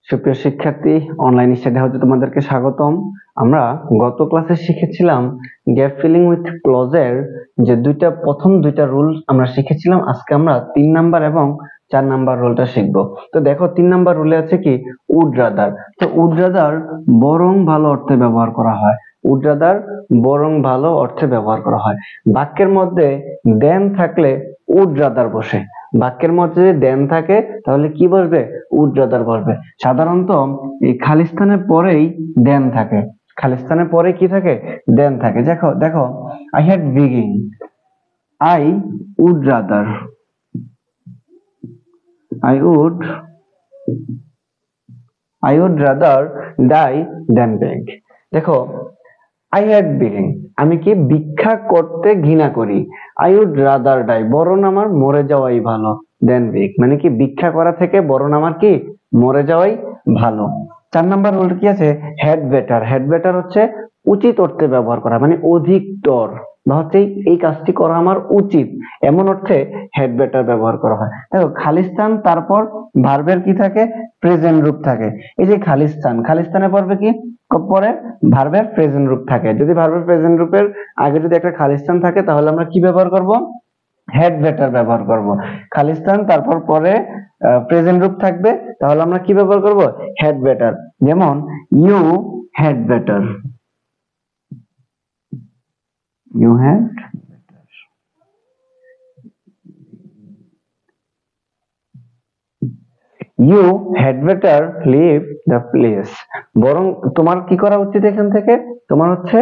সুপ্রিয় শিক্ষার্থী, online study হাউসে তোমাদেরকে স্বাগতম। আমরা গত ক্লাসে শিখেছিলাম গ্যাপ ফিলিং উইথ ক্লজের যে প্রথম দুইটা রুল আমরা শিখেছিলাম। আজকে আমরা 3 নাম্বার এবং 4 নাম্বার রুলটা শিখব। তো দেখো 3 নাম্বার রুলে আছে কি উড রাদার। তো উড রাদার বরং ভালো অর্থে ব্যবহার করা হয়। উড রাদার বরং ভালো অর্থে ব্যবহার করা হয়। বাক্যের মধ্যে দেন থাকলে উড রাদার বসে। বাক্যের মধ্যে যদি দেন থাকে তাহলে কি বসবে? উড রাদার বসবে। সাধারণত এই খালি স্থানের পরেই দেন থাকে। খালি স্থানের পরে কি থাকে? দেন থাকে। দেখো দেখো I had begin, I would rather, I would rather die than beg. দেখো I had begging, আমি কি ভিক্ষা করতে ঘৃণা করি। I would rather die, বরং আমার মরে যাওয়াই ভালো, than beg, মানে কি ভিক্ষা করা থেকে বরং আমার কি মরে যাওয়াই ভালো। 4 নাম্বার রুল কি আছে? had better। had better হচ্ছে উচিত অর্থে ব্যবহার করা, মানে অধিকতর বা হচ্ছে এই কাজটি করা আমার উচিত, এমন অর্থে had better ব্যবহার করা হয়। দেখো খালি স্থান তারপর ভার্বের কি থাকে? প্রেজেন্ট রূপ থাকে। এই যে খালি স্থান, খালি স্থানে পড়বে কি? পরে ভার্বের প্রেজেন্ট রূপ থাকে। যদি ভার্বের প্রেজেন্ট রূপের আগে যদি একটা খালি স্থান থাকে তাহলে আমরা কি ব্যবহার করব? had better ব্যবহার করব। খালি স্থান তারপর পরে প্রেজেন্ট রূপ থাকবে, তাহলে আমরা কি ব্যবহার করব? had better। যেমন you had better, you had you had better leave the place, বরং তোমার কি করা উচিত? এখান থেকে তোমার হচ্ছে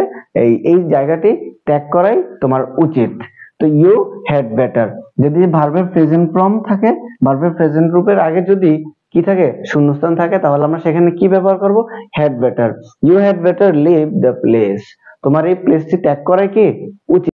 এই জায়গাটি ত্যাগ করাই তোমার উচিত। তো you had better, যদি ভার্বের প্রেজেন্ট ফর্ম থাকে, ভার্বের প্রেজেন্ট রূপের আগে যদি কি থাকে? শূন্যস্থান থাকে, তাহলে আমরা সেখানে কি ব্যবহার করব? had better। you had better leave the place, তোমার এই প্লেসটি ত্যাগ করাই কি উচিত।